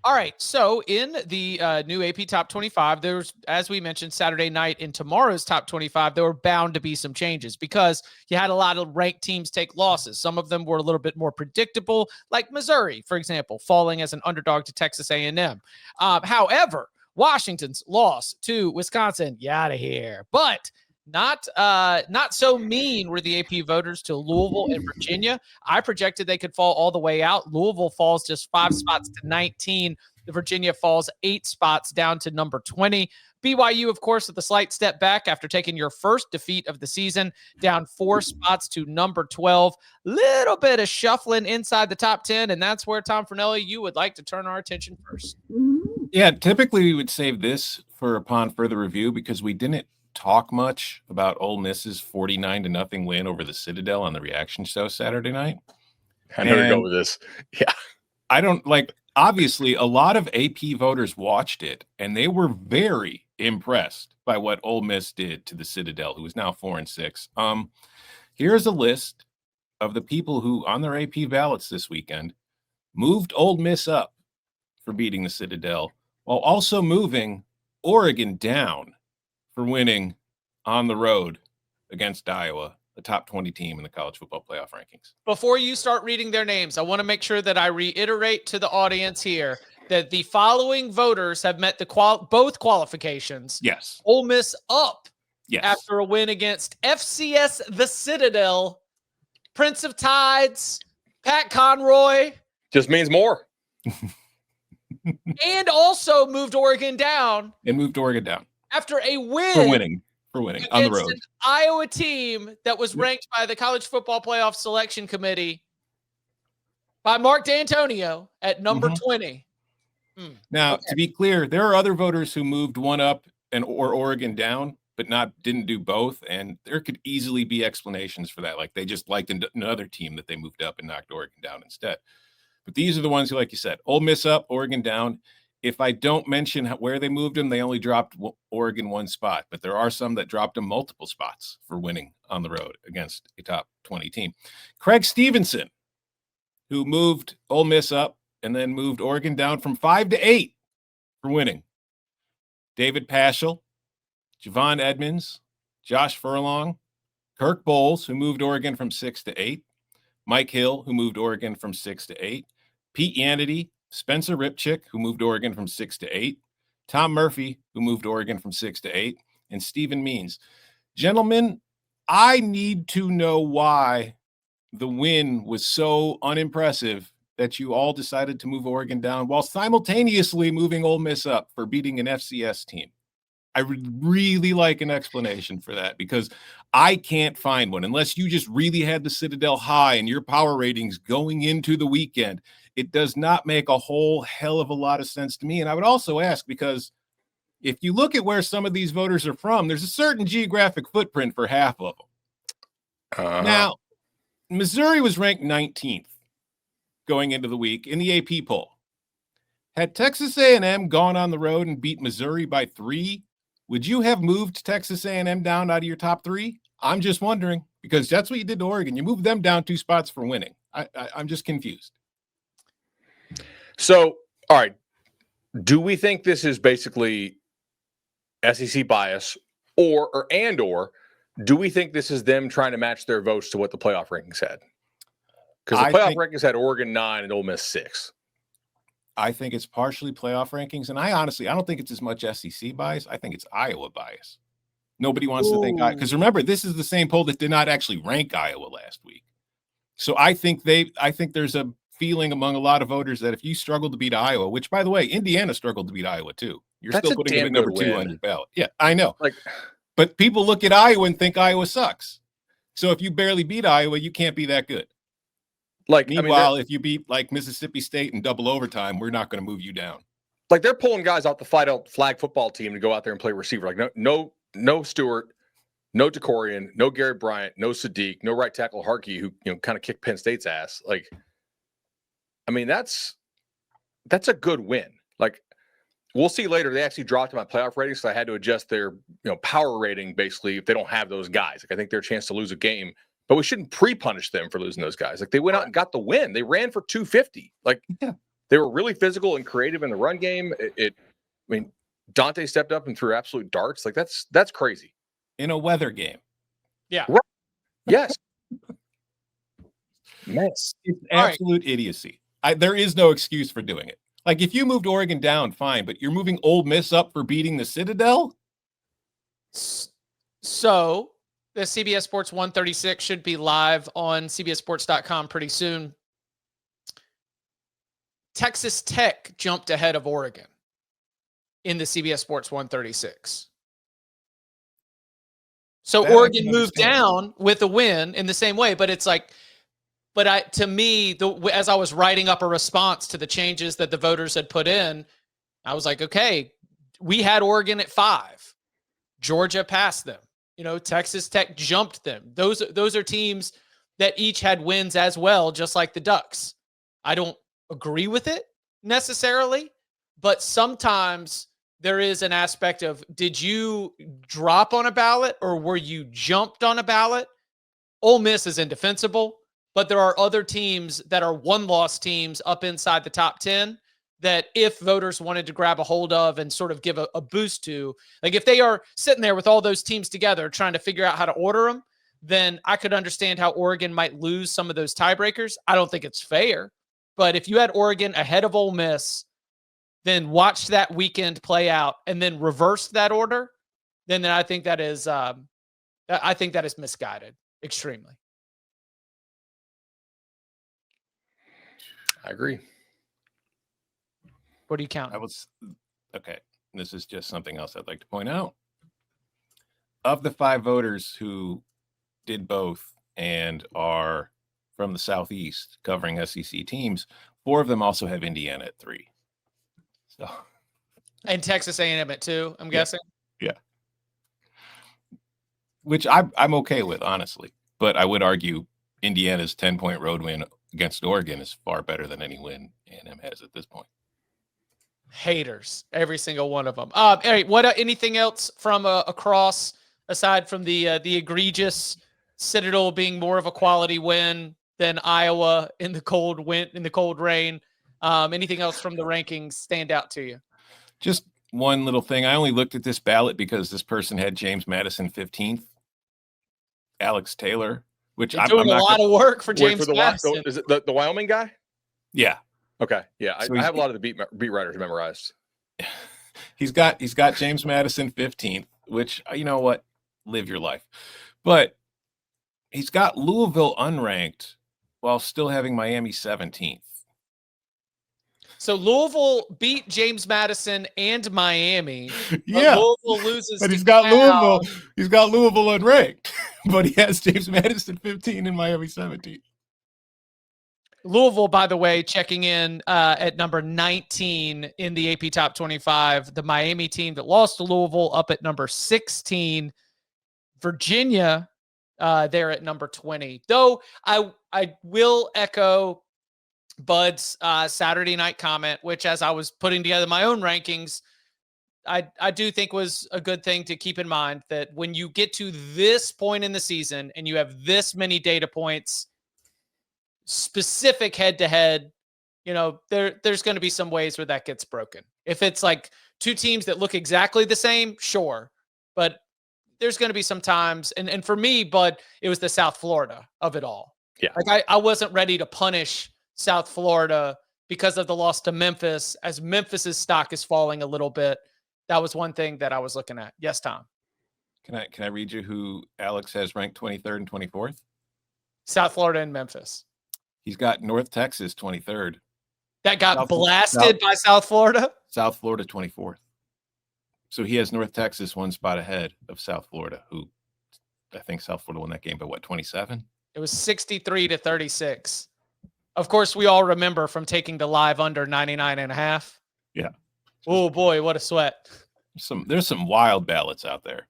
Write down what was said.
All right. So in the new AP Top 25, there's, as we mentioned, Saturday night in tomorrow's Top 25, there were bound to be some changes because you had a lot of ranked teams take losses. Some of them were a little bit more predictable, like Missouri, for example, falling as an underdog to Texas A&M. However, Washington's loss to Wisconsin, you out of here. But not so mean were the AP voters to Louisville and Virginia. I projected they could fall all the way out. Louisville falls just 5 spots to 19. The Virginia falls 8 spots down to number 20. BYU, of course, with a slight step back after taking your first defeat of the season, down 4 spots to number 12. Little bit of shuffling inside the top 10, and that's where, Tom Fornelli, you would like to turn our attention first. Yeah, typically we would save this for upon further review because we didn't talk much about Ole Miss's 49-0 win over the Citadel on the reaction show Saturday night. I know to go with this. Yeah. I don't like, obviously a lot of AP voters watched it and they were very impressed by what Ole Miss did to the Citadel, who is now 4-6. Here's a list of the people who on their AP ballots this weekend moved Ole Miss up for beating the Citadel while also moving Oregon down for winning on the road against Iowa, the top 20 team in the college football playoff rankings. Before you start reading their names, I want to make sure that I reiterate to the audience here that the following voters have met the both qualifications. Yes. Ole Miss up Yes. after a win against FCS the Citadel, Prince of Tides, Pat Conroy. Just means more. And also moved Oregon down. After a win. For winning on the road. An Iowa team that was ranked by the College Football Playoff Selection Committee by Mark D'Antonio at number 20. Now, to be clear, there are other voters who moved one up or Oregon down, but didn't do both. And there could easily be explanations for that. Like they just liked another team that they moved up and knocked Oregon down instead. But these are the ones who, like you said, Ole Miss up, Oregon down. If I don't mention where they moved them, they only dropped Oregon 1 spot. But there are some that dropped them multiple spots for winning on the road against a top 20 team. Craig Stevenson, who moved Ole Miss up and then moved Oregon down from 5 to 8 for winning. David Paschal, Javon Edmonds, Josh Furlong, Kirk Bowles, who moved Oregon from 6 to 8, Mike Hill, who moved Oregon from 6 to 8, Pete Yanity, Spencer Ripchick, who moved Oregon from 6 to 8, Tom Murphy, who moved Oregon from 6 to 8, and Stephen Means. Gentlemen, I need to know why the win was so unimpressive that you all decided to move Oregon down while simultaneously moving Ole Miss up for beating an FCS team. I would really like an explanation for that because I can't find one unless you just really had the Citadel high in your power ratings going into the weekend. It does not make a whole hell of a lot of sense to me. And I would also ask, because if you look at where some of these voters are from, there's a certain geographic footprint for half of them. Now, Missouri was ranked 19th going into the week in the AP poll. Had Texas A&M gone on the road and beat Missouri by 3, would you have moved Texas A&M down out of your top 3? I'm just wondering, because that's what you did to Oregon. You moved them down 2 spots for winning. I'm just confused. So, all right. Do we think this is basically SEC bias or do we think this is them trying to match their votes to what the playoff rankings had? Because the playoff rankings had Oregon 9 and Ole Miss 6. I think it's partially playoff rankings. And I don't think it's as much SEC bias. I think it's Iowa bias. Nobody wants to think, because remember, this is the same poll that did not actually rank Iowa last week. So I think there's a feeling among a lot of voters that if you struggle to beat Iowa, which by the way, Indiana struggled to beat Iowa too. You're still putting them at number 2 on your ballot. Yeah, I know. But people look at Iowa and think Iowa sucks. So if you barely beat Iowa, you can't be that good. Meanwhile, if you beat like Mississippi State in double overtime, we're not going to move you down. Like they're pulling guys out the flag football team to go out there and play receiver. Like no Stewart, no Decorian, no Gary Bryant, no Sadiq, no right tackle Harkey, who kind of kicked Penn State's ass. Like, I mean, that's a good win. Like, we'll see later. They actually dropped my playoff rating, so I had to adjust their power rating basically if they don't have those guys. Like, I think their chance to lose a game. But we shouldn't pre-punish them for losing those guys. Like, they went out and got the win. They ran for 250. Like, They were really physical and creative in the run game. I mean, Dante stepped up and threw absolute darts. Like that's crazy. In a weather game. Yeah. Right. Yes. It's absolute idiocy. There is no excuse for doing it. Like if you moved Oregon down, fine, but you're moving Ole Miss up for beating the Citadel? So the CBS Sports 136 should be live on cbssports.com pretty soon. Texas Tech jumped ahead of Oregon in the CBS Sports 136. So that Oregon moved down with a win in the same way, but it's like, to me, as I was writing up a response to the changes that the voters had put in, I was like, okay, we had Oregon at 5. Georgia passed them. Texas Tech jumped them. Those are teams that each had wins as well, just like the Ducks. I don't agree with it necessarily, but sometimes there is an aspect of, did you drop on a ballot or were you jumped on a ballot? Ole Miss is indefensible, but there are other teams that are one-loss teams up inside the top 10 that if voters wanted to grab a hold of and sort of give a boost to, like if they are sitting there with all those teams together trying to figure out how to order them, then I could understand how Oregon might lose some of those tiebreakers. I don't think it's fair, but if you had Oregon ahead of Ole Miss, then watch that weekend play out and then reverse that order, then I think that is misguided extremely. I agree. What do you count? Okay. This is just something else I'd like to point out. Of the 5 voters who did both and are from the Southeast covering SEC teams, 4 of them also have Indiana at 3. So, and Texas A&M at 2, I'm guessing. Yeah. Which I'm okay with, honestly. But I would argue Indiana's 10-point road win against Oregon is far better than any win A&M has at this point. Haters, every single one of them. All right, anything else from across, aside from the egregious Citadel being more of a quality win than Iowa in the cold rain? Anything else from the rankings stand out to you? Just one little thing. I only looked at this ballot because this person had James Madison 15th, Alex Taylor, which I'm doing a lot of work for James Madison. Is it the Wyoming guy? Yeah. Okay. Yeah. So I have a lot of the beat writers memorized. He's got James Madison 15th, which, you know what? Live your life. But he's got Louisville unranked while still having Miami 17th. So Louisville beat James Madison and Miami. Yeah. Louisville loses. But he's got Louisville unranked. But he has James Madison 15 and Miami 17. Louisville, by the way, checking in at number 19 in the AP Top 25. The Miami team that lost to Louisville up at number 16. Virginia, they're at number 20. Though I will echo Bud's Saturday night comment, which as I was putting together my own rankings, I do think was a good thing to keep in mind, that when you get to this point in the season and you have this many data points, specific head-to-head, there's going to be some ways where that gets broken. If it's like 2 teams that look exactly the same, sure. But there's going to be some times, and for me, Bud, it was the South Florida of it all. Yeah. Like I wasn't ready to punish South Florida because of the loss to Memphis, as Memphis's stock is falling a little bit. That was one thing that I was looking at. Yes, Tom. Can I read you who Alex has ranked 23rd and 24th? South Florida and Memphis. He's got North Texas 23rd. That got blasted by South Florida? South Florida 24th. So he has North Texas 1 spot ahead of South Florida, who I think South Florida won that game by 27? It was 63-36. Of course, we all remember from taking the live under 99.5. Yeah. Oh boy, what a sweat. There's some wild ballots out there.